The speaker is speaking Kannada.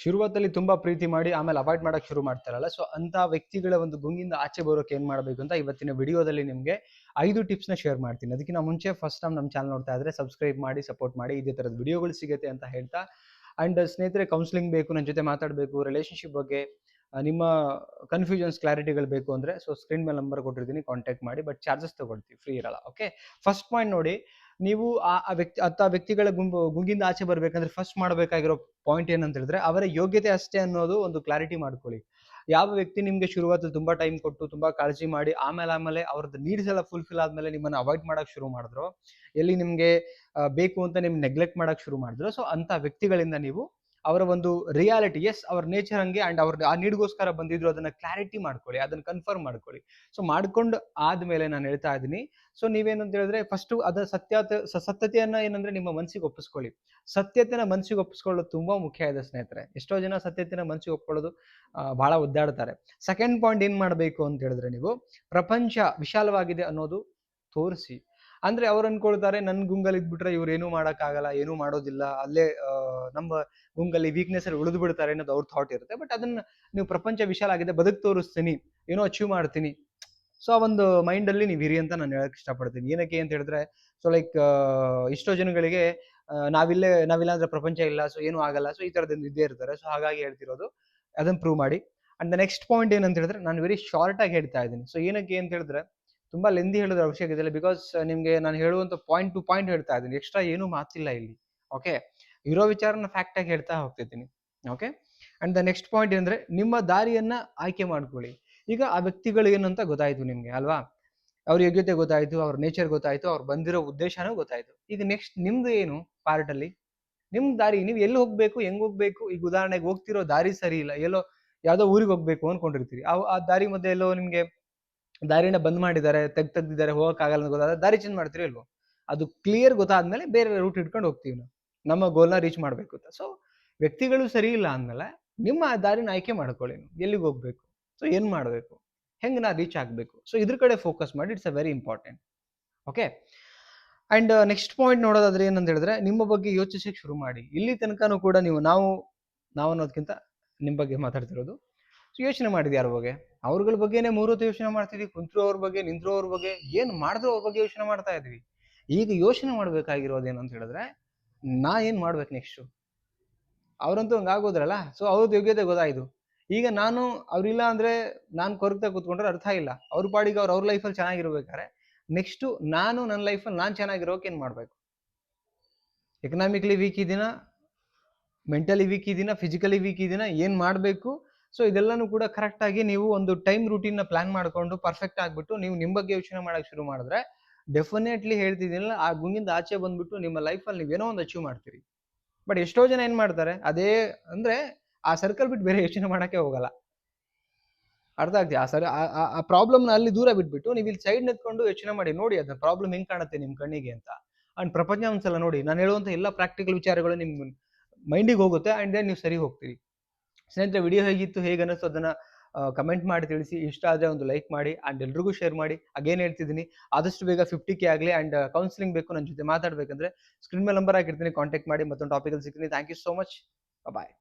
ಶುರುವಾತಲ್ಲಿ ತುಂಬಾ ಪ್ರೀತಿ ಮಾಡಿ ಆಮೇಲೆ ಅವಾಯ್ಡ್ ಮಾಡಕ್ ಶುರು ಮಾಡ್ತಾರಲ್ಲ, ಸೊ ಅಂತ ವ್ಯಕ್ತಿಗಳ ಒಂದು ಗುಂಗಿಂದ ಆಚೆ ಬರೋಕೆ ಏನ್ ಮಾಡಬೇಕು ಅಂತ ಇವತ್ತಿನ ವಿಡಿಯೋದಲ್ಲಿ ನಿಮ್ಗೆ 5 ಟಿಪ್ಸ್ ನ ಶೇರ್ ಮಾಡ್ತೀನಿ. ಅದಕ್ಕಿಂತ ಮುಂಚೆ ಫಸ್ಟ್ ಟೈಮ್ ನಮ್ಮ ಚಾನಲ್ ನೋಡ್ತಾ ಇದ್ರೆ ಸಬ್ಸ್ಕ್ರೈಬ್ ಮಾಡಿ ಸಪೋರ್ಟ್ ಮಾಡಿ, ಇದೇ ತರದ ವಿಡಿಯೋಗಳು ಸಿಗುತ್ತೆ ಅಂತ ಹೇಳ್ತಾ. ಅಂಡ್ ಸ್ನೇಹಿತರೆ, ಕೌನ್ಸಿಲಿಂಗ್ ಬೇಕು, ನನ್ನ ಜೊತೆ ಮಾತಾಡಬೇಕು, ರಿಲೇಶನ್ಶಿಪ್ ಬಗ್ಗೆ ನಿಮ್ಮ ಕನ್ಫ್ಯೂಷನ್ಸ್ ಕ್ಲಾರಿಟಿಗಳು ಬೇಕು ಅಂದ್ರೆ ಸೊ ಸ್ಕ್ರೀನ್ ಮೇಲೆ ನಂಬರ್ ಕೊಟ್ಟಿರ್ತೀನಿ, ಕಾಂಟ್ಯಾಕ್ಟ್ ಮಾಡಿ. ಬಟ್ ಚಾರ್ಜಸ್ ತಗೊಳ್ತೀವಿ, ಫ್ರೀ ಇರಲ್ಲ. ಓಕೆ, ಫಸ್ಟ್ ಪಾಯಿಂಟ್ ನೋಡಿ. ನೀವು ಆ ವ್ಯಕ್ತಿಗಳ ಗುಂಗಿಂದ ಆಚೆ ಬರ್ಬೇಕಂದ್ರೆ ಫಸ್ಟ್ ಮಾಡಬೇಕಾಗಿರೋ ಪಾಯಿಂಟ್ ಏನಂತ ಹೇಳಿದ್ರೆ, ಅವರ ಯೋಗ್ಯತೆ ಅಷ್ಟೇ ಅನ್ನೋದು ಒಂದು ಕ್ಲಾರಿಟಿ ಮಾಡ್ಕೊಳ್ಳಿ. ಯಾವ ವ್ಯಕ್ತಿ ನಿಮ್ಗೆ ಶುರುವಾತಲ್ಲಿ ತುಂಬಾ ಟೈಮ್ ಕೊಟ್ಟು ತುಂಬಾ ಕಾಳಜಿ ಮಾಡಿ ಆಮೇಲೆ ಅವ್ರದ್ದು ನೀಡ್ಸ್ ಎಲ್ಲ ಫುಲ್ಫಿಲ್ ಆದ್ಮೇಲೆ ನಿಮ್ಮನ್ನ ಅವಾಯ್ಡ್ ಮಾಡಕ್ ಶುರು ಮಾಡಿದ್ರು, ಎಲ್ಲಿ ನಿಮ್ಗೆ ಬೇಕು ಅಂತ ನಿಮ್ ನೆಗ್ಲೆಕ್ಟ್ ಮಾಡಕ್ ಶುರು ಮಾಡಿದ್ರು, ಸೊ ಅಂತ ವ್ಯಕ್ತಿಗಳಿಂದ ನೀವು ಅವರ ಒಂದು ರಿಯಾಲಿಟಿ, ಎಸ್ ಅವ್ರ ನೇಚರ್ ಹಂಗೆ ಅಂಡ್ ಅವ್ರ ಆ ನೀಡ್ಗೋಸ್ಕರ ಬಂದಿದ್ರು, ಅದನ್ನ ಕ್ಲಾರಿಟಿ ಮಾಡ್ಕೊಳ್ಳಿ, ಅದನ್ನ ಕನ್ಫರ್ಮ್ ಮಾಡ್ಕೊಳ್ಳಿ. ಸೊ ಮಾಡ್ಕೊಂಡು ಆದ್ಮೇಲೆ ನಾನು ಹೇಳ್ತಾ ಇದ್ದೀನಿ, ಸೊ ನೀವೇನಂತ ಹೇಳಿದ್ರೆ ಫಸ್ಟ್ ಅದ ಸತ್ಯತೆಯನ್ನ ಏನಂದ್ರೆ ನಿಮ್ಮ ಮನಸ್ಸಿಗೆ ಒಪ್ಪಿಸ್ಕೊಳ್ಳಿ. ಸತ್ಯತೆನ ಮನಸ್ಸಿಗೆ ಒಪ್ಪಿಸ್ಕೊಳ್ಳೋದು ತುಂಬಾ ಮುಖ್ಯ ಇದೆ ಸ್ನೇಹಿತರೆ. ಎಷ್ಟೋ ಜನ ಸತ್ಯತೆನ ಮನಸ್ಸಿಗೆ ಒಪ್ಕೊಳ್ಳೋದು ಬಹಳ ಒದ್ದಾಡ್ತಾರೆ. ಸೆಕೆಂಡ್ ಪಾಯಿಂಟ್ ಏನ್ ಮಾಡ್ಬೇಕು ಅಂತ ಹೇಳಿದ್ರೆ, ನೀವು ಪ್ರಪಂಚ ವಿಶಾಲವಾಗಿದೆ ಅನ್ನೋದು ತೋರಿಸಿ. ಅಂದ್ರೆ ಅವ್ರು ಅನ್ಕೊಳ್ತಾರೆ, ನನ್ ಗುಂಗಲ್ಲಿ ಇದ್ಬಿಟ್ರೆ ಇವ್ರು ಏನೂ ಆಗಲ್ಲ, ಏನೂ ಮಾಡೋದಿಲ್ಲ, ಅಲ್ಲೇ ನಮ್ಮ ಗುಂಗಲ್ಲಿ ವೀಕ್ನೆಸ್ ಅಲ್ಲಿ ಉಳಿದು ಬಿಡ್ತಾರೆ ಅನ್ನೋದು ಅವ್ರ ಥಾಟ್ ಇರುತ್ತೆ. ಬಟ್ ಅದನ್ನ ನೀವು ಪ್ರಪಂಚ ವಿಶಾಲ ಆಗಿದೆ, ಬದುಕ್ ತೋರಿಸ್ತೀನಿ, ಏನೋ ಅಚೀವ್ ಮಾಡ್ತೀನಿ, ಸೊ ಆ ಒಂದು ಮೈಂಡ್ ಅಲ್ಲಿ ನೀವು ಇರಿ ಅಂತ ನಾನು ಹೇಳಕ್ ಇಷ್ಟಪಡ್ತೀನಿ. ಏನಕ್ಕೆ ಅಂತ ಹೇಳಿದ್ರೆ, ಸೊ ಲೈಕ್ ಇಷ್ಟೋ ಜನಗಳಿಗೆ ನಾವಿಲ್ಲ ಅಂದ್ರೆ ಪ್ರಪಂಚ ಇಲ್ಲ, ಸೊ ಏನೂ ಆಗಲ್ಲ, ಸೊ ಈ ತರದಿಂದ ಇದ್ದೇ ಇರ್ತಾರೆ. ಸೊ ಹಾಗಾಗಿ ಹೇಳ್ತಿರೋದು, ಅದನ್ನ ಪ್ರೂವ್ ಮಾಡಿ. ಅಂಡ್ ದ ನೆಕ್ಸ್ಟ್ ಪಾಯಿಂಟ್ ಏನಂತ ಹೇಳಿದ್ರೆ, ನಾನು ವೆರಿ ಶಾರ್ಟ್ ಆಗಿ ಹೇಳ್ತಾ ಇದ್ದೀನಿ. ಸೊ ಏನಕ್ಕೆ ಅಂತ ಹೇಳಿದ್ರೆ, ತುಂಬಾ ಲೆಂದಿ ಹೇಳೋದ್ರ ಅವಶ್ಯಕತೆ ಇಲ್ಲ. ಬಿಕಾಸ್ ನಿಮ್ಗೆ ನಾನು ಹೇಳುವಂತ ಪಾಯಿಂಟ್ ಟು ಪಾಯಿಂಟ್ ಹೇಳ್ತಾ ಇದ್ದೀನಿ, ಎಕ್ಸ್ಟ್ರಾ ಏನೂ ಮಾತಿಲ್ಲ ಇಲ್ಲಿ. ಓಕೆ, ಇರೋ ವಿಚಾರನ ಫ್ಯಾಕ್ಟ್ ಆಗಿ ಹೇಳ್ತಾ ಹೋಗ್ತಿದ್ದೀನಿ. Okay, and the next point ಏನಂದ್ರೆ, ನಿಮ್ಮ ದಾರಿಯನ್ನ ಆಯ್ಕೆ ಮಾಡ್ಕೊಳ್ಳಿ. ಈಗ ಆ ವ್ಯಕ್ತಿಗಳು ಏನಂತ ಗೊತ್ತಾಯ್ತು ನಿಮ್ಗೆ ಅಲ್ವಾ, ಅವ್ರ ಯೋಗ್ಯತೆ ಗೊತ್ತಾಯ್ತು, ಅವ್ರ ನೇಚರ್ ಗೊತ್ತಾಯ್ತು, ಅವ್ರು ಬಂದಿರೋ ಉದ್ದೇಶನೂ ಗೊತ್ತಾಯ್ತು. ಈಗ ನೆಕ್ಸ್ಟ್ ನಿಮ್ದು ಏನು ಪಾರ್ಟ್ ಅಲ್ಲಿ, ನಿಮ್ ದಾರಿ, ನೀವು ಎಲ್ಲಿ ಹೋಗ್ಬೇಕು, ಹೆಂಗ್ ಹೋಗ್ಬೇಕು. ಈಗ ಉದಾಹರಣೆಗೆ ಹೋಗ್ತಿರೋ ದಾರಿ ಸರಿ ಇಲ್ಲ, ಎಲ್ಲೋ ಯಾವ್ದೋ ಊರಿಗೆ ಹೋಗ್ಬೇಕು ಅನ್ಕೊಂಡಿರ್ತೀರಿ, ಆ ದಾರಿ ಮಧ್ಯೆ ಎಲ್ಲೋ ನಿಮ್ಗೆ ದಾರಿನ ಬಂದ್ ಮಾಡಿದ್ದಾರೆ, ತೆಗ್ದಿದ್ದಾರೆ, ಹೋಗಕ್ ಆಗಲ್ಲ ಅಂತ ಗೊತ್ತಾದ್ರೆ ದಾರಿ ಚೇಂಜ್ ಮಾಡ್ತೀರಿ ಇಲ್ವೋ. ಅದು ಕ್ಲಿಯರ್ ಗೊತ್ತಾದ್ಮೇಲೆ ಬೇರೆ ರೂಟ್ ಇಟ್ಕೊಂಡು ಹೋಗ್ತೀವಿ ನಾವು, ನಮ್ಮ ಗೋಲ್ನ ರೀಚ್ ಮಾಡ್ಬೇಕು ಅಂತ. ಸೊ ವ್ಯಕ್ತಿಗಳು ಸರಿ ಇಲ್ಲ ಅಂದ್ಮೇಲೆ ನಿಮ್ಮ ದಾರಿನ ಆಯ್ಕೆ ಮಾಡ್ಕೊಳ್ಳಿ, ಎಲ್ಲಿಗೆ ಹೋಗ್ಬೇಕು, ಸೊ ಏನ್ ಮಾಡ್ಬೇಕು, ಹೆಂಗ್ ನಾ ರೀಚ್ ಆಗ್ಬೇಕು, ಸೊ ಇದ್ರ ಕಡೆ ಫೋಕಸ್ ಮಾಡಿ. It's a very important. Okay, and next point ನೋಡೋದಾದ್ರೆ ಏನಂತ ಹೇಳಿದ್ರೆ, ನಿಮ್ಮ ಬಗ್ಗೆ ಯೋಚಿಸಕ್ಕೆ ಶುರು ಮಾಡಿ. ಇಲ್ಲಿ ತನಕನೂ ಕೂಡ ನಾವು ಅನ್ನೋದಕ್ಕಿಂತ ನಿಮ್ ಬಗ್ಗೆ ಮಾತಾಡ್ತಿರೋದು. ಸೊ ಯೋಚನೆ ಮಾಡಿದ್ವಿ ಯಾರ ಬಗ್ಗೆ, ಅವ್ರಗಳ ಬಗ್ಗೆನೇ 3 ಹೊತ್ತು ಯೋಚನೆ ಮಾಡ್ತಿದ್ವಿ. ಕುಂತ್ರು ಅವ್ರ ಬಗ್ಗೆ, ನಿಂತ್ರು ಅವ್ರ ಬಗ್ಗೆ, ಏನ್ ಮಾಡಿದ್ರು ಅವ್ರ ಬಗ್ಗೆ ಯೋಚನೆ ಮಾಡ್ತಾ ಇದ್ವಿ. ಈಗ ಯೋಚನೆ ಮಾಡ್ಬೇಕಾಗಿರೋದು ಏನಂತ ಹೇಳಿದ್ರೆ, ನಾ ಏನ್ ಮಾಡ್ಬೇಕು ನೆಕ್ಸ್ಟ್. ಅವ್ರಂತೂ ಹಂಗಾಗೋದ್ರಲ್ಲ, ಸೊ ಅವ್ರದ್ದು ಯೋಗ್ಯತೆ ಗೊತ್ತಾಯ್ತು. ಈಗ ನಾನು ಅವ್ರಿಲ್ಲ ಅಂದ್ರೆ ನಾನು ಕೊರಗ್ತಾ ಕೂತ್ಕೊಂಡ್ರೆ ಅರ್ಥ ಇಲ್ಲ. ಅವ್ರ ಪಾಡಿಗೆ ಅವ್ರ ಲೈಫಲ್ಲಿ ಚೆನ್ನಾಗಿರ್ಬೇಕಾರೆ ನೆಕ್ಸ್ಟ್ ನಾನು ನನ್ನ ಲೈಫಲ್ಲಿ ನಾನು ಚೆನ್ನಾಗಿರೋಕೆ ಏನ್ ಮಾಡ್ಬೇಕು. ಎಕನಾಮಿಕಲಿ ವೀಕ್ ಇದೀನ, ಮೆಂಟಲಿ ವೀಕ್ ಇದೀನ, ಫಿಸಿಕಲಿ ವೀಕ್ ಇದೀನ, ಏನ್ ಮಾಡ್ಬೇಕು. ಸೊ ಇದೆಲ್ಲಾನು ಕೂಡ ಕರೆಕ್ಟ್ ಆಗಿ ನೀವು ಒಂದು ಟೈಮ್ ರೂಟೀನ್ ನ ಪ್ಲಾನ್ ಮಾಡ್ಕೊಂಡು ಪರ್ಫೆಕ್ಟ್ ಆಗ್ಬಿಟ್ಟು ನೀವು ನಿಮ್ ಬಗ್ಗೆ ಯೋಚನೆ ಮಾಡಕ್ ಶುರು ಮಾಡಿದ್ರೆ, ಡೆಫಿನೆಟ್ಲಿ ಹೇಳ್ತಿದ್ದೀನಲ್ಲ, ಆ ಗುಂಗಿಂದ ಆಚೆ ಬಂದ್ಬಿಟ್ಟು ನಿಮ್ಮ ಲೈಫಲ್ಲಿ ನೀವೇನೋ ಒಂದು ಅಚೀವ್ ಮಾಡ್ತೀರಿ. ಬಟ್ ಎಷ್ಟೋ ಜನ ಏನ್ ಮಾಡ್ತಾರೆ, ಅದೇ ಅಂದ್ರೆ ಆ ಸರ್ಕಲ್ ಬಿಟ್ಟು ಬೇರೆ ಯೋಚನೆ ಮಾಡಕ್ಕೆ ಹೋಗಲ್ಲ. ಅರ್ಥ ಆಗ್ತಿದೆ? ಆ ಪ್ರಾಬ್ಲಮ್ ನ ಅಲ್ಲಿ ದೂರ ಬಿಟ್ಬಿಟ್ಟು ನೀವು ಇಲ್ಲಿ ಸೈಡ್ ನಿಂತ್ಕೊಂಡು ಯೋಚನೆ ಮಾಡಿ, ನೋಡಿ ಅದನ್ನ ಪ್ರಾಬ್ಲಮ್ ಹೆಂಗ್ ಕಾಣುತ್ತೆ ನಿಮ್ ಕಣ್ಣಿಗೆ ಅಂತ. ಅಂಡ್ ಪ್ರಪಂಚ ಒಂದ್ಸಲ ನೋಡಿ, ನಾನು ಹೇಳುವಂತ ಎಲ್ಲಾ ಪ್ರಾಕ್ಟಿಕಲ್ ವಿಚಾರಗಳು ನಿಮ್ ಮೈಂಡಿಗೆ ಹೋಗುತ್ತೆ. ಅಂಡ್ ದೆನ್ ನೀವು ಸರಿ ಹೋಗ್ತೀರಿ. ಸ್ನೇಹಿತರೆ, ವಿಡಿಯೋ ಹೇಗಿತ್ತು, ಹೇಗೆ ಅನ್ನಿಸ್ತು ಅದನ್ನ ಕಮೆಂಟ್ ಮಾಡಿ ತಿಳಿಸಿ. ಇಷ್ಟ ಆದ್ರೆ ಒಂದು ಲೈಕ್ ಮಾಡಿ ಅಂಡ್ ಎಲ್ರಿಗೂ ಶೇರ್ ಮಾಡಿ. ಅಗೇನ್ ಹೇಳ್ತಿದ್ದೀನಿ, ಆದಷ್ಟು ಬೇಗ 50K ಆಗಲಿ. ಅಂಡ್ ಕೌನ್ಸಿಲಿಂಗ್ ಬೇಕು, ನನ್ನ ಜೊತೆ ಮಾತಾಡ್ಬೇಕಂದ್ರೆ ಸ್ಕ್ರೀನ್ ಮೇಲೆ ನಂಬರ್ ಹಾಕಿರ್ತೀನಿ, ಕಾಂಟ್ಯಾಕ್ಟ್ ಮಾಡಿ. ಮತ್ತೊಂದು ಟಾಪಿಕ್ ಅಲ್ಲಿ ಸಿಗ್ತೀನಿ. Thank you so much. Bye.